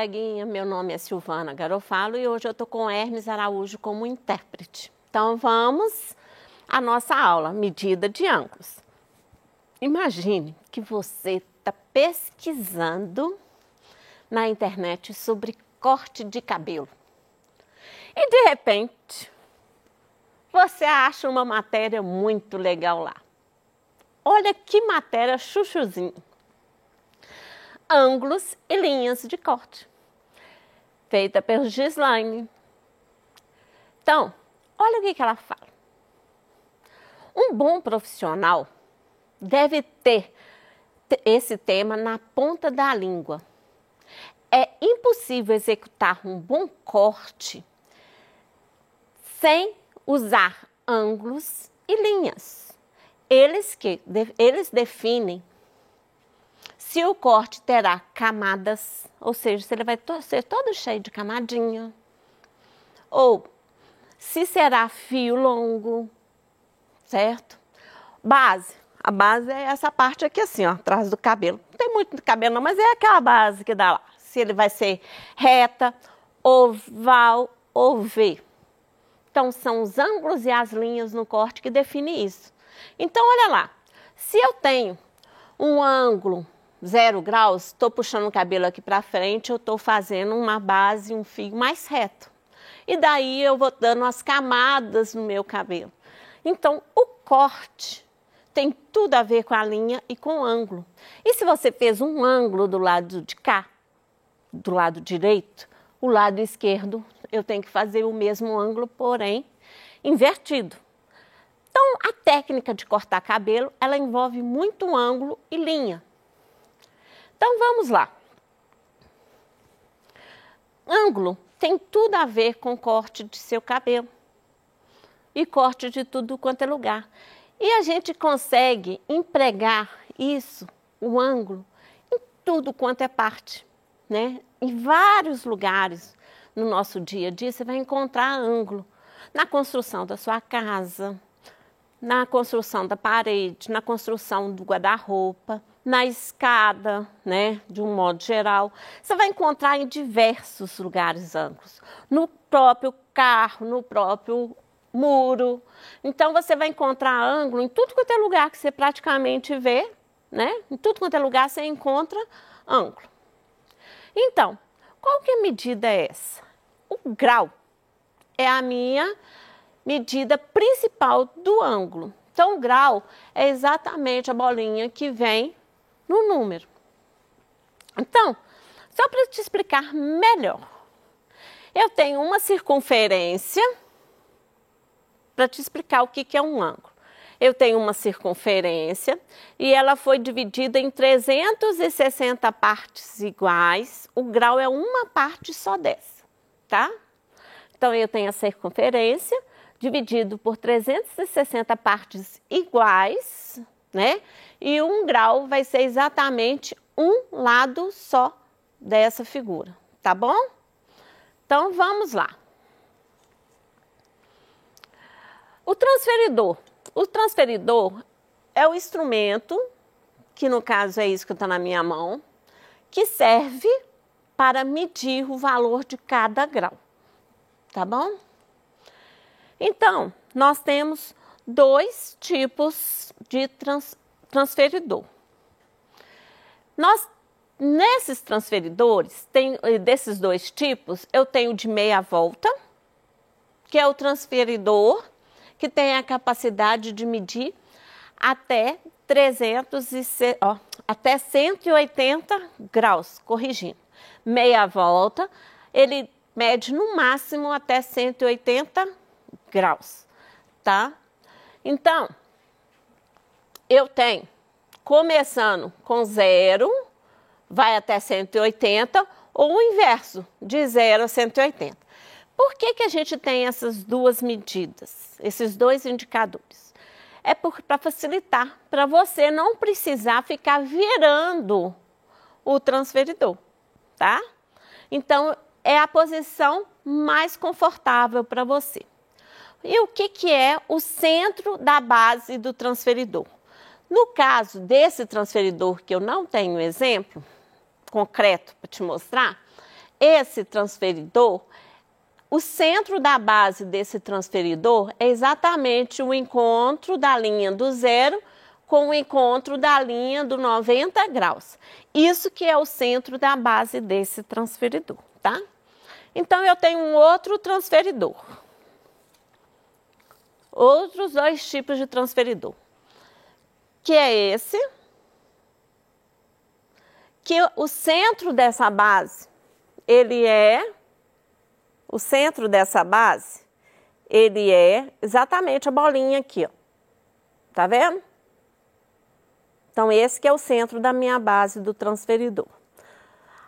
coleguinha, meu nome é Silvana Garofalo e hoje eu estou com Hermes Araújo como intérprete. Então vamos à nossa aula, medida de ângulos. Imagine que você está pesquisando na internet sobre corte de cabelo e de repente você acha uma matéria muito legal lá. Olha que matéria chuchuzinha. Ângulos e linhas de corte, feita pelo Gislaine. Então, olha o que ela fala. Um bom profissional deve ter esse tema na ponta da língua. É impossível executar um bom corte sem usar ângulos e linhas. Eles definem se o corte terá camadas, ou seja, se ele vai ser todo cheio de camadinha, ou se será fio longo, certo? Base. A base é essa parte aqui assim, ó, atrás do cabelo. Não tem muito cabelo não, mas é aquela base que dá lá. Se ele vai ser reta, oval ou V. Então, são os ângulos e as linhas no corte que definem isso. Então, olha lá. Se eu tenho um ângulo 0 graus, estou puxando o cabelo aqui para frente, eu estou fazendo uma base, um fio mais reto. E daí eu vou dando as camadas no meu cabelo. Então, o corte tem tudo a ver com a linha e com o ângulo. E se você fez um ângulo do lado de cá, do lado direito, o lado esquerdo, eu tenho que fazer o mesmo ângulo, porém invertido. Então, a técnica de cortar cabelo, ela envolve muito ângulo e linha. Então, vamos lá. Ângulo tem tudo a ver com corte de seu cabelo e corte de tudo quanto é lugar. E a gente consegue empregar isso, o ângulo, em tudo quanto é parte, né? Em vários lugares no nosso dia a dia você vai encontrar ângulo. Na construção da sua casa, na construção da parede, na construção do guarda-roupa, na escada, né, de um modo geral. Você vai encontrar em diversos lugares ângulos. No próprio carro, no próprio muro. Então, você vai encontrar ângulo em tudo quanto é lugar que você praticamente vê, né? Em tudo quanto é lugar você encontra ângulo. Então, qual que medida é essa? O grau é a minha medida principal do ângulo. Então, o grau é exatamente a bolinha que vem no número. Então, só para te explicar melhor, eu tenho uma circunferência para te explicar o que é um ângulo. Eu tenho uma circunferência e ela foi dividida em 360 partes iguais. O grau é uma parte só dessa, tá? Então, eu tenho a circunferência dividido por 360 partes iguais, né? E um grau vai ser exatamente um lado só dessa figura, tá bom? Então, vamos lá. O transferidor. O transferidor é o instrumento, que no caso é isso que está na minha mão, que serve para medir o valor de cada grau, tá bom? Então, nós temos dois tipos de transferidor. Nesses transferidores, desses dois tipos, eu tenho de meia volta, que é o transferidor que tem a capacidade de medir até 180 graus, corrigindo. Meia volta, ele mede no máximo até 180 graus, tá? Então, eu tenho, começando com 0, vai até 180, ou o inverso, de 0 a 180. Por que a gente tem essas duas medidas, esses dois indicadores? É para facilitar, para você não precisar ficar virando o transferidor, tá? Então, é a posição mais confortável para você. E o que é o centro da base do transferidor? No caso desse transferidor, que eu não tenho exemplo concreto para te mostrar, esse transferidor, o centro da base desse transferidor é exatamente o encontro da linha do 0 com o encontro da linha do 90 graus. Isso que é o centro da base desse transferidor, tá? Então, eu tenho um outro transferidor. Outros dois tipos de transferidor. Que é esse. Que o centro dessa base, o centro dessa base, ele é exatamente a bolinha aqui, ó. Tá vendo? Então, esse que é o centro da minha base do transferidor.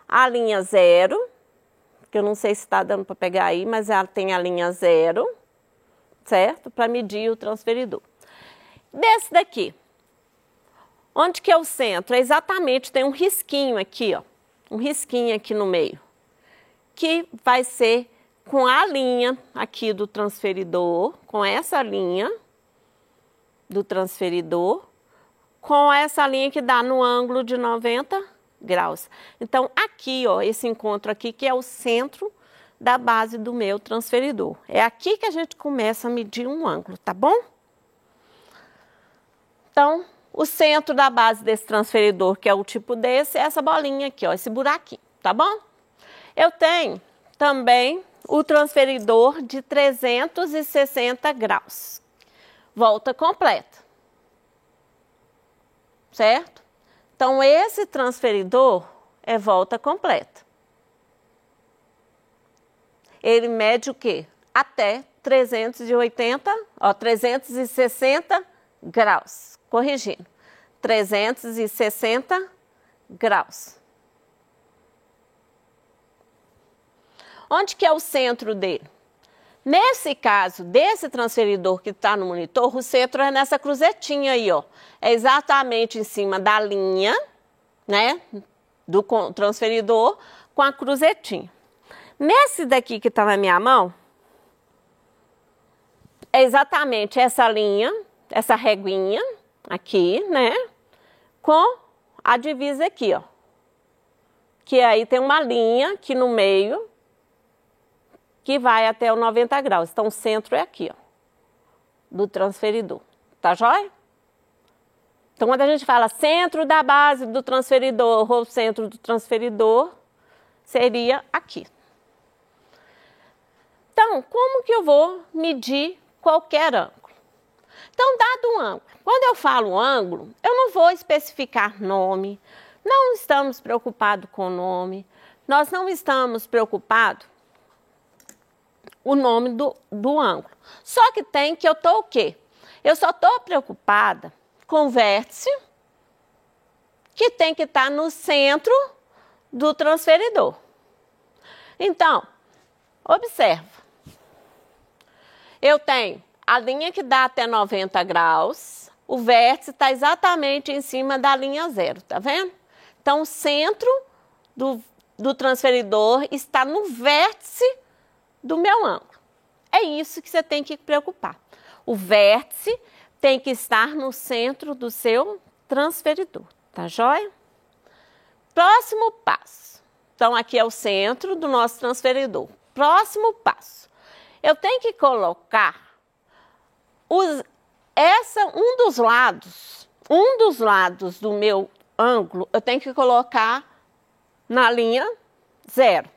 A linha 0, que eu não sei se está dando para pegar aí, mas ela tem a linha 0, certo? Para medir o transferidor. Desse daqui, onde que é o centro? Exatamente, tem um risquinho aqui, ó. Um risquinho aqui no meio. Que vai ser com a linha aqui do transferidor, com essa linha do transferidor, com essa linha que dá no ângulo de 90 graus. Então, aqui, ó, esse encontro aqui, que é o centro da base do meu transferidor. É aqui que a gente começa a medir um ângulo, tá bom? Então, o centro da base desse transferidor, que é o tipo desse, é essa bolinha aqui, ó, esse buraquinho, tá bom? Eu tenho também o transferidor de 360 graus. Volta completa. Certo? Então, esse transferidor é volta completa. Ele mede o quê? Até 360 graus. Corrigindo. 360 graus. Onde que é o centro dele? Nesse caso, desse transferidor que está no monitor, o centro é nessa cruzetinha aí, ó. É exatamente em cima da linha, né, do transferidor com a cruzetinha. Nesse daqui que está na minha mão, é exatamente essa linha, essa reguinha aqui, né, com a divisa aqui, ó. Que aí tem uma linha aqui no meio, que vai até o 90 graus. Então, o centro é aqui, ó, do transferidor. Tá joia? Então, quando a gente fala centro da base do transferidor ou centro do transferidor, seria aqui. Então, como que eu vou medir qualquer ângulo? Então, dado um ângulo, quando eu falo ângulo, eu não vou especificar nome, não estamos preocupados com o nome, nós não estamos preocupados o nome do ângulo. Só que tem que eu estou o quê? Eu só estou preocupada com o vértice que tem que estar no centro do transferidor. Então, observa. Eu tenho a linha que dá até 90 graus, o vértice está exatamente em cima da linha 0, tá vendo? Então, o centro do transferidor está no vértice do meu ângulo. É isso que você tem que preocupar. O vértice tem que estar no centro do seu transferidor, tá joia? Próximo passo. Então, aqui é o centro do nosso transferidor. Próximo passo. Eu tenho que colocar um dos lados do meu ângulo, eu tenho que colocar na linha 0.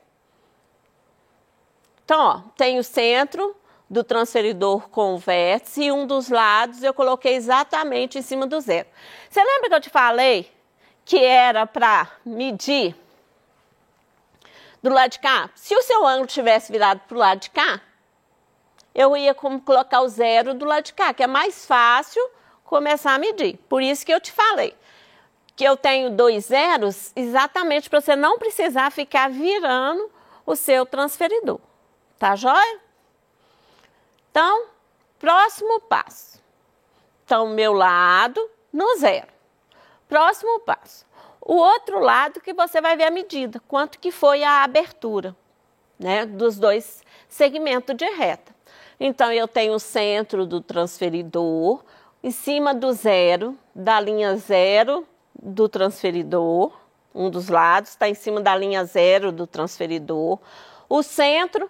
Então, ó, tem o centro do transferidor com o vértice e um dos lados eu coloquei exatamente em cima do 0. Você lembra que eu te falei que era para medir do lado de cá? Se o seu ângulo tivesse virado para o lado de cá, eu ia colocar o 0 do lado de cá, que é mais fácil começar a medir. Por isso que eu te falei que eu tenho 2 zeros exatamente para você não precisar ficar virando o seu transferidor. Tá joia? Então, próximo passo. Então, meu lado no 0. Próximo passo. O outro lado que você vai ver a medida, quanto que foi a abertura, né, dos dois segmentos de reta. Então, eu tenho o centro do transferidor, em cima do 0, da linha 0 do transferidor, um dos lados, está em cima da linha 0 do transferidor. O centro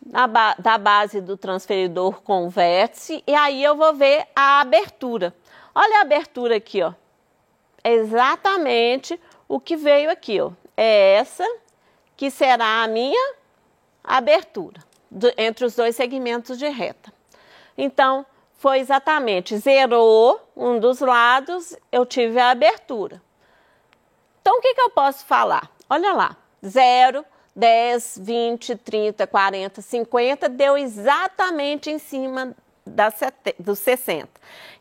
da base do transferidor com o vértice, e aí eu vou ver a abertura. Olha a abertura aqui, ó. É exatamente o que veio aqui, ó. É essa que será a minha abertura entre os dois segmentos de reta. Então, foi exatamente, zerou um dos lados, eu tive a abertura. Então, o que eu posso falar? Olha lá, 0, 10, 20, 30, 40, 50, deu exatamente em cima dos 60.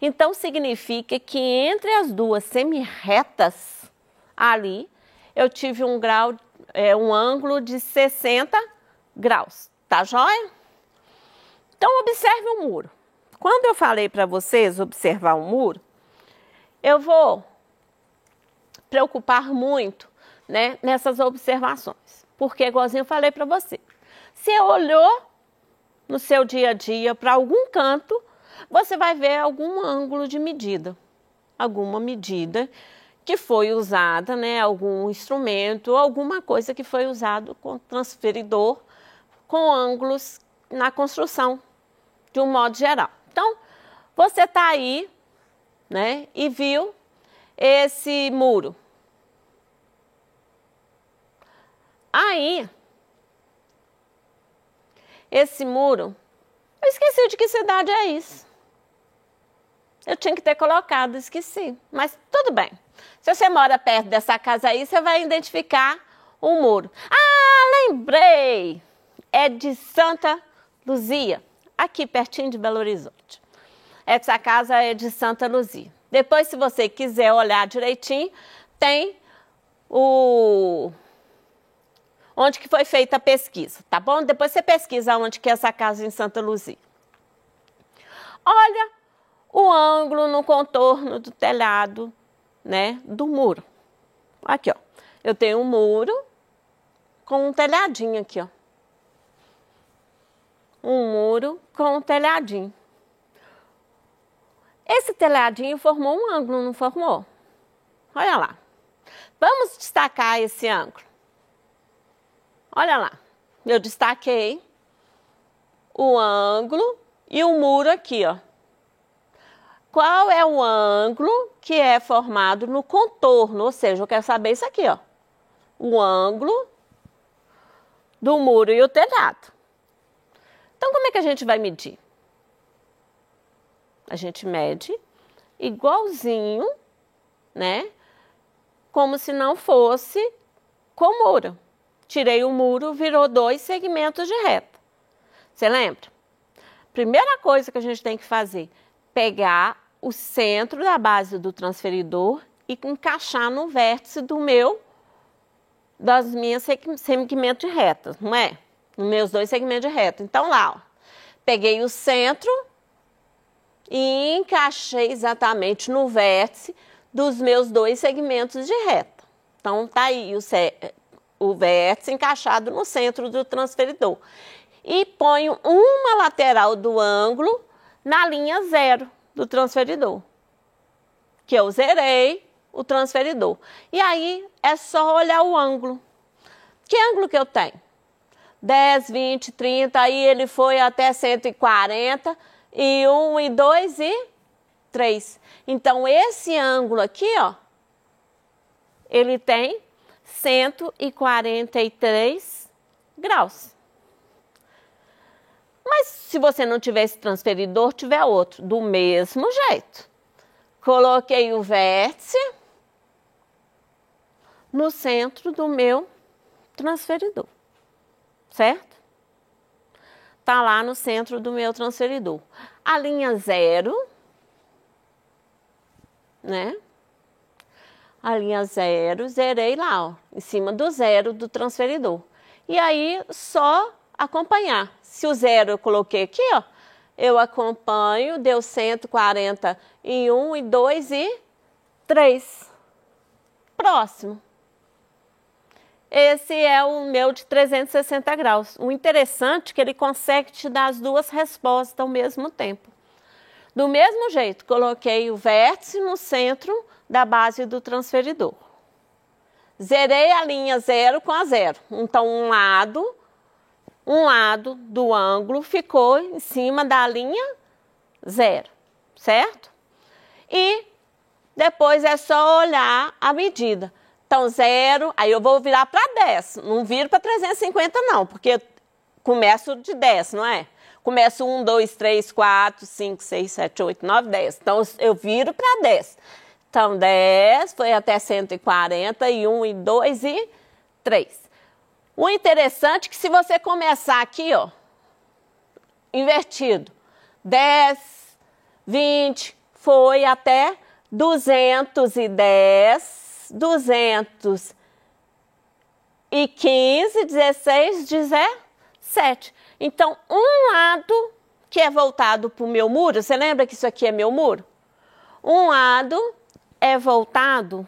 Então, significa que entre as duas semirretas ali, eu tive um ângulo de 60 graus, tá joia? Então, observe o muro. Quando eu falei para vocês observar o muro, eu vou preocupar muito, né, nessas observações. Porque, igualzinho eu falei para você, você olhou no seu dia a dia para algum canto, você vai ver algum ângulo de medida, alguma medida que foi usada, né, algum instrumento, alguma coisa que foi usado com transferidor, com ângulos na construção, de um modo geral. Então, você está aí, né, e viu esse muro. Aí, esse muro, eu esqueci de que cidade é isso. Eu tinha que ter colocado, esqueci. Mas tudo bem. Se você mora perto dessa casa aí, você vai identificar o muro. Ah, lembrei! É de Santa Luzia, aqui pertinho de Belo Horizonte. Essa casa é de Santa Luzia. Depois, se você quiser olhar direitinho, tem onde que foi feita a pesquisa, tá bom? Depois você pesquisa onde que é essa casa em Santa Luzia. Olha o ângulo no contorno do telhado, né, do muro. Aqui, ó. Eu tenho um muro com um telhadinho aqui, ó. Um muro com um telhadinho. Esse telhadinho formou um ângulo, não formou? Olha lá. Vamos destacar esse ângulo. Olha lá. Eu destaquei o ângulo e o muro aqui, ó. Qual é o ângulo que é formado no contorno? Ou seja, eu quero saber isso aqui, ó. O ângulo do muro e o telhado. Então, como é que a gente vai medir? A gente mede igualzinho, né? Como se não fosse com muro. Tirei o muro, virou 2 segmentos de reta. Você lembra? Primeira coisa que a gente tem que fazer, pegar o centro da base do transferidor e encaixar no vértice das minhas segmentos de reta, não é? Nos meus 2 segmentos de reta. Então, lá, ó, peguei o centro e encaixei exatamente no vértice dos meus 2 segmentos de reta. Então, tá aí o vértice encaixado no centro do transferidor. E ponho uma lateral do ângulo na linha 0 do transferidor, que eu zerei o transferidor. E aí, é só olhar o ângulo. Que ângulo que eu tenho? 10, 20, 30, aí ele foi até 140, e 1, e 2, e 3. Então, esse ângulo aqui, ó, ele tem 143 graus. Mas se você não tiver esse transferidor, tiver outro, do mesmo jeito. Coloquei o vértice no centro do meu transferidor, certo? Tá lá no centro do meu transferidor. A linha 0, né? A linha 0, zerei lá, ó, em cima do 0 do transferidor. E aí, só acompanhar. Se o 0 eu coloquei aqui, ó, eu acompanho, deu 141, e 2, e 3. Próximo. Esse é o meu de 360 graus. O interessante é que ele consegue te dar as 2 respostas ao mesmo tempo. Do mesmo jeito, coloquei o vértice no centro da base do transferidor. zerei a linha 0 com a 0. Então, um lado do ângulo ficou em cima da linha 0, certo? E depois é só olhar a medida. Então, 0, aí eu vou virar para 10. Não viro para 350 não, porque começo de 10, não é? Começo 1, 2, 3, 4, 5, 6, 7, 8, 9, 10. Então, eu viro para 10. Então, 10 foi até 140, e 1, e 2, e 3. O interessante é que se você começar aqui, ó, invertido, 10, 20, foi até 210, 215, 16, 17. Então, um lado que é voltado para o meu muro, você lembra que isso aqui é meu muro? Um lado é voltado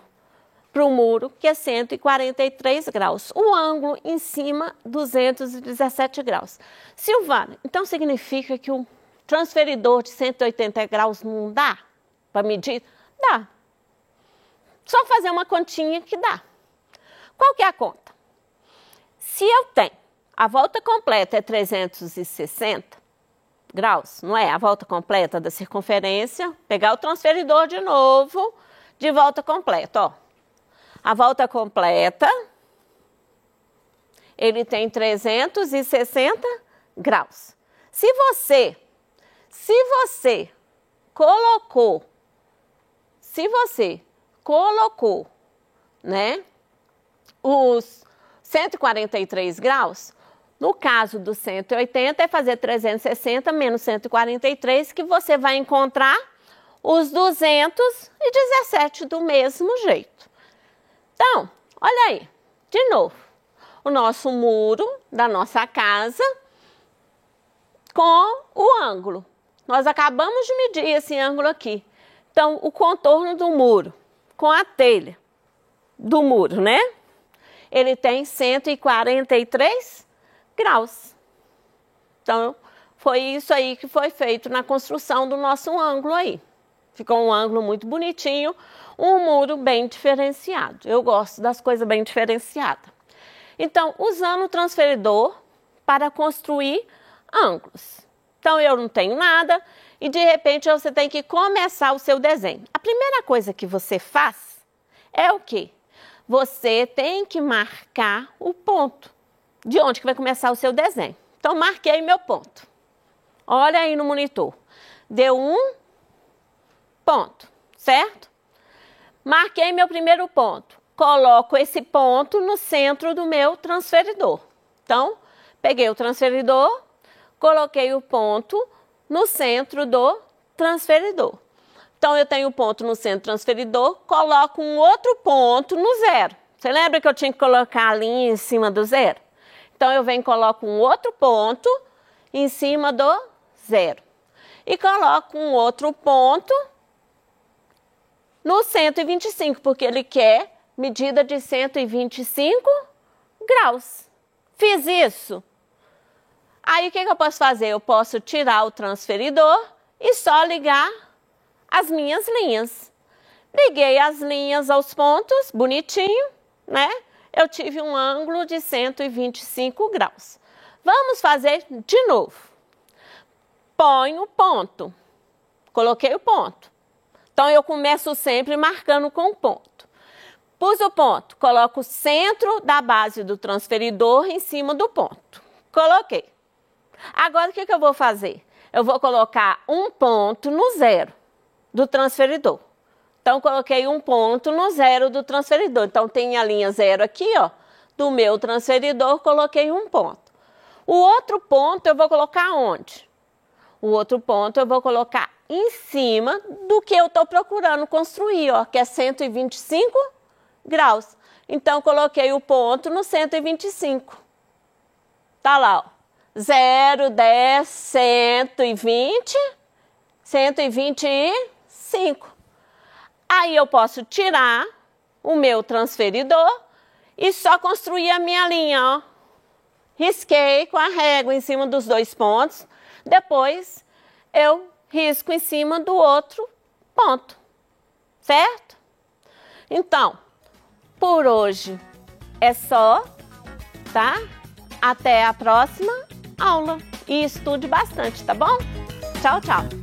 para o muro, que é 143 graus. O ângulo em cima, 217 graus. Silvana, então significa que o transferidor de 180 graus não dá para medir? Dá. Só fazer uma continha que dá. Qual que é a conta? Se eu tenho a volta completa é 360 graus, não é? A volta completa da circunferência, pegar o transferidor de novo, de volta completa, ó. A volta completa, ele tem 360 graus. Se você colocou, né, os 143 graus, no caso do 180 é fazer 360 menos 143, que você vai encontrar os 217 do mesmo jeito. Então, olha aí, de novo, o nosso muro da nossa casa com o ângulo. Nós acabamos de medir esse ângulo aqui. Então, o contorno do muro com a telha do muro, né? Ele tem 143 graus. Então, foi isso aí que foi feito na construção do nosso ângulo aí. Ficou um ângulo muito bonitinho, um muro bem diferenciado. Eu gosto das coisas bem diferenciadas. Então, usando o transferidor para construir ângulos. Então, eu não tenho nada e, de repente, você tem que começar o seu desenho. A primeira coisa que você faz é o quê? Você tem que marcar o ponto de onde que vai começar o seu desenho. Então, marquei meu ponto. Olha aí no monitor. Deu um ponto, certo? Marquei meu primeiro ponto. Coloco esse ponto no centro do meu transferidor. Então, peguei o transferidor, coloquei o ponto no centro do transferidor. Então, eu tenho o ponto no centro do transferidor, coloco um outro ponto no zero. Você lembra que eu tinha que colocar a linha em cima do zero? Então, eu venho e coloco um outro ponto em cima do zero. E coloco um outro ponto no 125, porque ele quer medida de 125 graus. Fiz isso. Aí, o que eu posso fazer? Eu posso tirar o transferidor e só ligar as minhas linhas. Liguei as linhas aos pontos, bonitinho, né? Eu tive um ângulo de 125 graus. Vamos fazer de novo. Ponho o ponto. Coloquei o ponto. Então, eu começo sempre marcando com o ponto. Pus o ponto, coloco o centro da base do transferidor em cima do ponto. Coloquei. Agora, o que eu vou fazer? Eu vou colocar um ponto no zero do transferidor. Então, coloquei um ponto no zero do transferidor. Então, tem a linha zero aqui, ó, do meu transferidor, coloquei um ponto. O outro ponto eu vou colocar onde? O outro ponto eu vou colocar em cima do que eu estou procurando construir, ó, que é 125 graus. Então, coloquei o ponto no 125. Tá lá, ó. 0, 10, 120, 125. Aí eu posso tirar o meu transferidor e só construir a minha linha, ó. Risquei com a régua em cima dos dois pontos, depois eu risco em cima do outro ponto, certo? Então, por hoje é só, tá? Até a próxima aula e estude bastante, tá bom? Tchau, tchau!